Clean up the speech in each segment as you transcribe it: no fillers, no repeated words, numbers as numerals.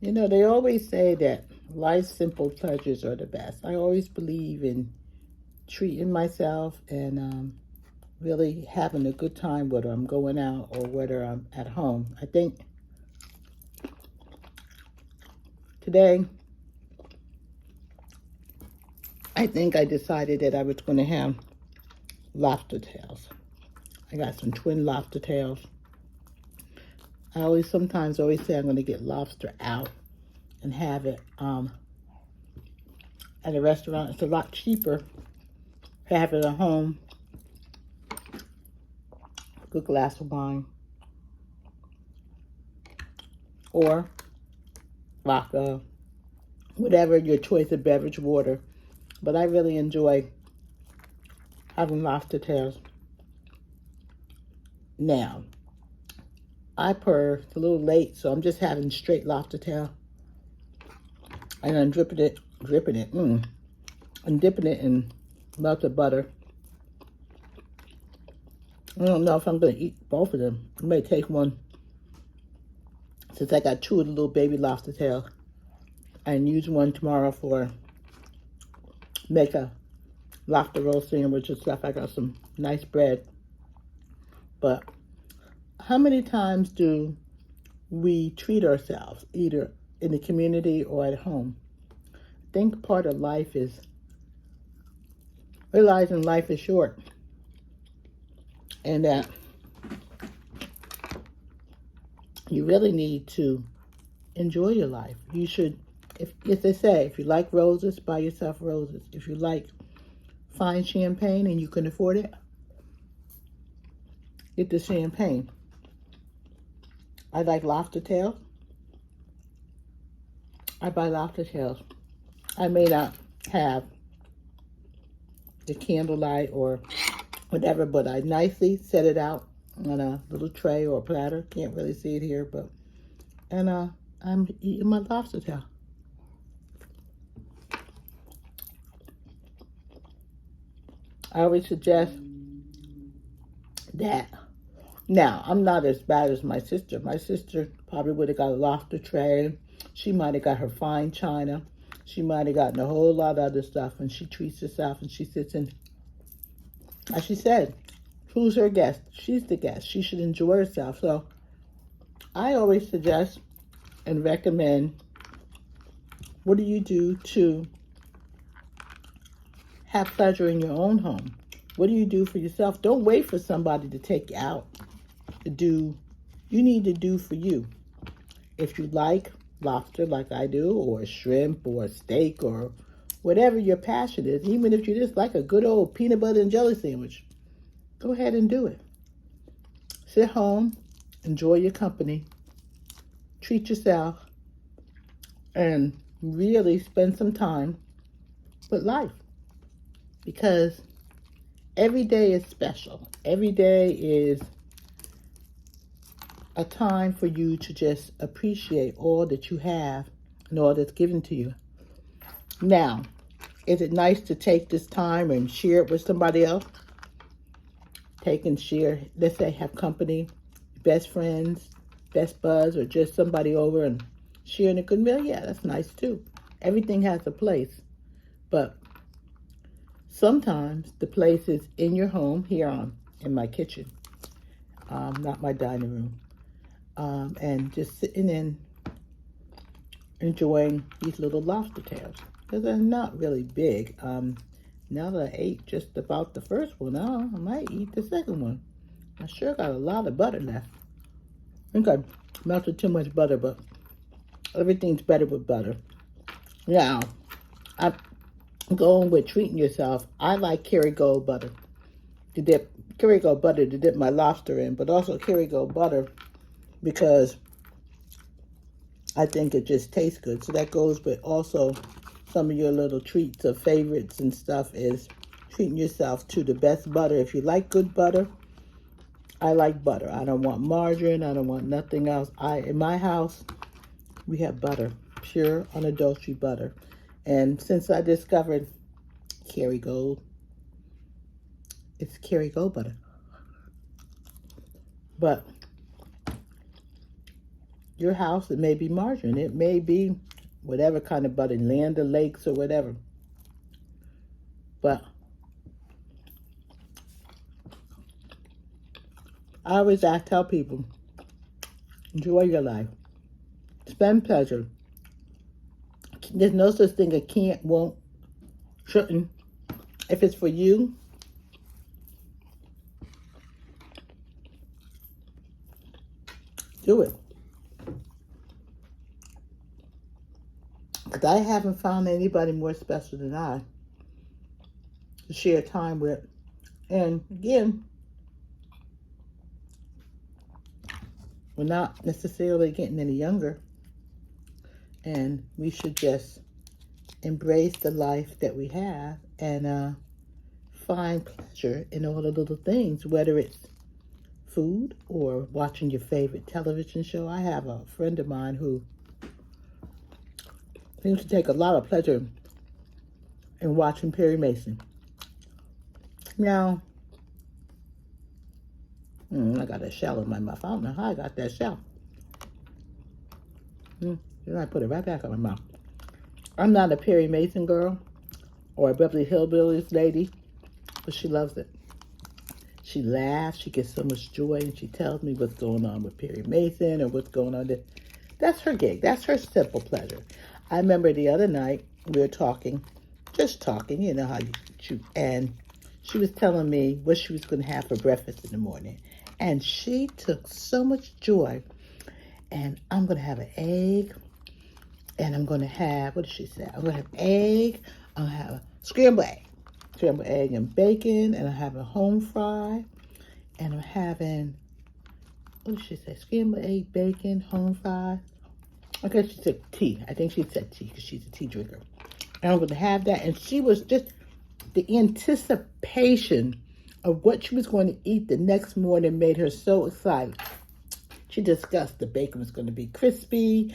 You know, they always say that life's simple pleasures are the best. I always believe in treating myself and really having a good time, whether I'm going out or whether I'm at home. I think today, I decided that I was going to have lobster tails. I got some twin lobster tails. I sometimes always say I'm going to get lobster out and have it at a restaurant. It's a lot cheaper to have it at home. A good glass of wine or vodka, whatever your choice of beverage, water. But I really enjoy having lobster tails. Now, it's a little late, so I'm just having straight lobster tail. And I'm dipping it, and dipping it in melted butter. I don't know if I'm going to eat both of them. I may take one, since I got two of the little baby lobster tails, and use one tomorrow for make a lobster roll sandwich and stuff. I got some nice bread. But how many times do we treat ourselves, either in the community or at home? I think part of life is realizing life is short, and that you really need to enjoy your life. You should, if they say, if you like roses, buy yourself roses. If you like fine champagne and you can afford it, get the champagne. I like lobster tails. I buy lobster tails. I may not have the candlelight or whatever, but I nicely set it out on a little tray or platter. Can't really see it here, but and I'm eating my lobster tail. I always suggest that. Now, I'm not as bad as my sister. My sister probably would have got a lobster tray. She might have got her fine china. She might have gotten a whole lot of other stuff, and she treats herself and she sits in. As she said, who's her guest? She's the guest. She should enjoy herself. So I always suggest and recommend, what do you do to have pleasure in your own home? What do you do for yourself? Don't wait for somebody to take you out to do. You need to do for you. If you like lobster like I do, or shrimp or steak or whatever your passion is, even if you just like a good old peanut butter and jelly sandwich, go ahead and do it. Sit home, enjoy your company, treat yourself, and really spend some time with life. Because every day is special. Every day is a time for you to just appreciate all that you have and all that's given to you. Now, is it nice to take this time and share it with somebody else? Take and share, let's say have company, best friends, best buds, or just somebody over and sharing a good meal? Yeah, that's nice too. Everything has a place. But sometimes the place is in your home, here in my kitchen, not my dining room. And just sitting and enjoying these little lobster tails. Because they're not really big. Now that I ate just about the first one, I might eat the second one. I sure got a lot of butter left. I think I melted too much butter, but everything's better with butter. Now, I'm going with treating yourself. I like Kerrygold butter to dip. Kerrygold butter to dip my lobster in, but also Kerrygold butter because I think it just tastes good. So that goes with also some of your little treats or favorites and stuff, is treating yourself to the best butter. If you like good butter, I like butter. I don't want margarine. I don't want nothing else. In my house, we have butter, pure, unadulterated butter. And since I discovered Kerrygold, it's Kerrygold butter. But your house, it may be margarine. It may be whatever kind of butter, Land O'Lakes or whatever. But I tell people, enjoy your life. Spend pleasure. There's no such thing as can't, won't, shouldn't. If it's for you, do it. Because I haven't found anybody more special than I to share time with. And again, we're not necessarily getting any younger. And we should just embrace the life that we have and find pleasure in all the little things, whether it's food or watching your favorite television show. I have a friend of mine who seems to take a lot of pleasure in watching Perry Mason. Now, I got a shell in my mouth. I don't know how I got that shell. Then I put it right back in my mouth. I'm not a Perry Mason girl or a Beverly Hillbillies lady, but she loves it. She laughs, she gets so much joy, and she tells me what's going on with Perry Mason or what's going on there. That's her gig. That's her simple pleasure. I remember the other night we were talking, just talking, you know how you shoot, and she was telling me what she was going to have for breakfast in the morning. And she took so much joy. And I'm going to have an egg. And I'm going to have, what did she say? I'm going to have egg. I'll have a scrambled egg and bacon. And I'm having home fry. And I'm having, what did she say? Scrambled egg, bacon, home fry. I guess she said tea. I think she said tea because she's a tea drinker. And I'm going to have that. And she was just, the anticipation of what she was going to eat the next morning made her so excited. She discussed the bacon was going to be crispy.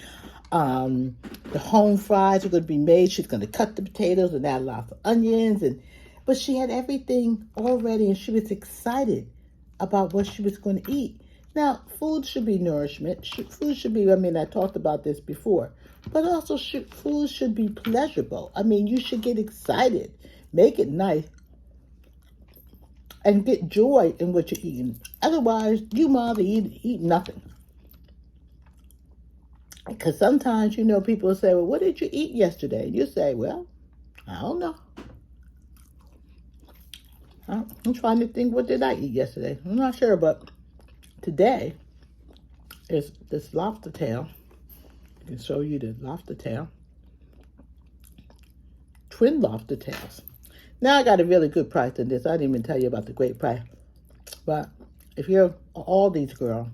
The home fries are going to be made. She's going to cut the potatoes and add lots of onions. But she had everything already, and she was excited about what she was going to eat. Now, food should be nourishment. Food should be, I talked about this before. But also, food should be pleasurable. You should get excited. Make it nice. And get joy in what you're eating. Otherwise, you might eat nothing. Because sometimes, people say, well, what did you eat yesterday? And you say, well, I don't know. I'm trying to think, what did I eat yesterday? I'm not sure, but today is this lobster tail. I can show you the lobster tail. Twin lobster tails. Now I got a really good price on this. I didn't even tell you about the great price. But if you're an Aldi's girl,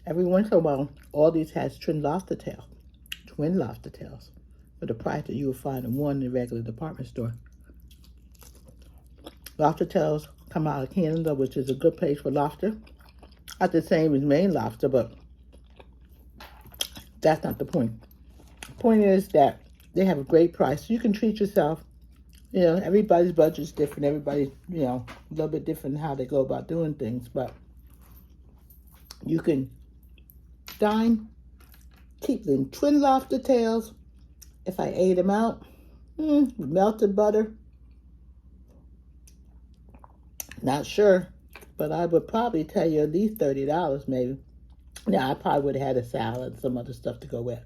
every once in a while, Aldi's has twin lobster tails for the price that you will find in one in the regular department store. Lobster tails come out of Canada, which is a good place for lobster. Not the same as Maine lobster, but that's not the point. The point is that they have a great price. You can treat yourself. Everybody's budget's different. Everybody's, a little bit different in how they go about doing things. But you can dine, keep them twin lobster tails. If I ate them out, with melted butter, not sure. But I would probably tell you at least $30 maybe. Now, I probably would have had a salad and some other stuff to go with,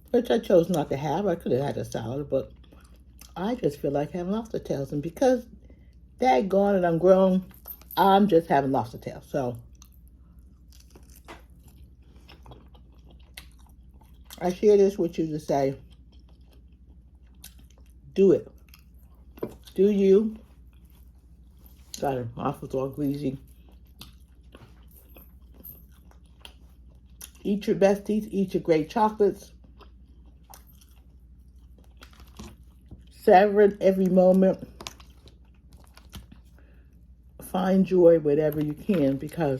which I chose not to have. I could have had a salad, but I just feel like having lobster tails. And because daggone it, I'm grown, I'm just having lobster tails. So I share this with you to say, do it. Do you? Got it. Mouth was all greasy. Eat your besties. Eat your great chocolates. Savor every moment. Find joy wherever you can, because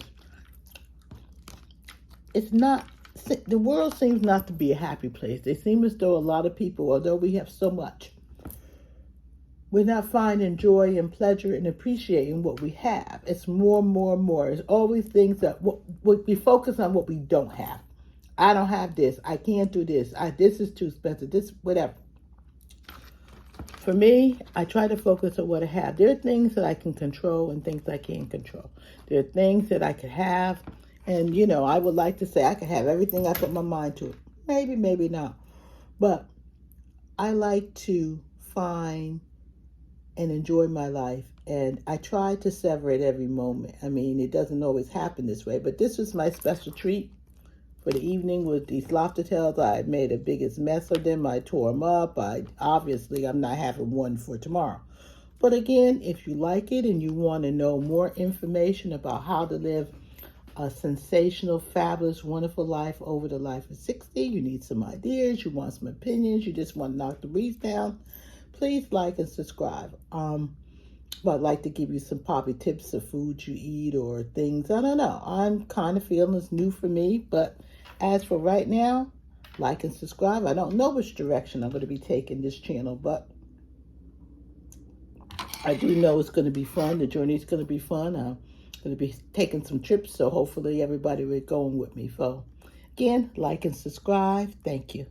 it's not, the world seems not to be a happy place. It seems as though a lot of people, although we have so much, we're not finding joy and pleasure and appreciating what we have. It's more. It's always things that we focus on what we don't have. I don't have this. I can't do this. This is too expensive. This, whatever. For me, I try to focus on what I have. There are things that I can control and things I can't control. There are things that I could have. And, you know, I would like to say I could have everything I put my mind to. Maybe, maybe not. But I like to find and enjoy my life. And I try to savor it every moment. I mean, it doesn't always happen this way. But this was my special treat for the evening with these lobster tails. I made the biggest mess of them. I tore them up. Obviously, I'm not having one for tomorrow. But again, if you like it and you want to know more information about how to live a sensational, fabulous, wonderful life over the life of 60, you need some ideas, you want some opinions, you just want to knock the weeds down, please like and subscribe. But I'd like to give you some poppy tips of foods you eat or things. I don't know. I'm kind of feeling it's new for me. But as for right now, like and subscribe. I don't know which direction I'm going to be taking this channel, but I do know it's going to be fun. The journey is going to be fun. I'm going to be taking some trips, so hopefully everybody will be going with me. So again, like and subscribe. Thank you.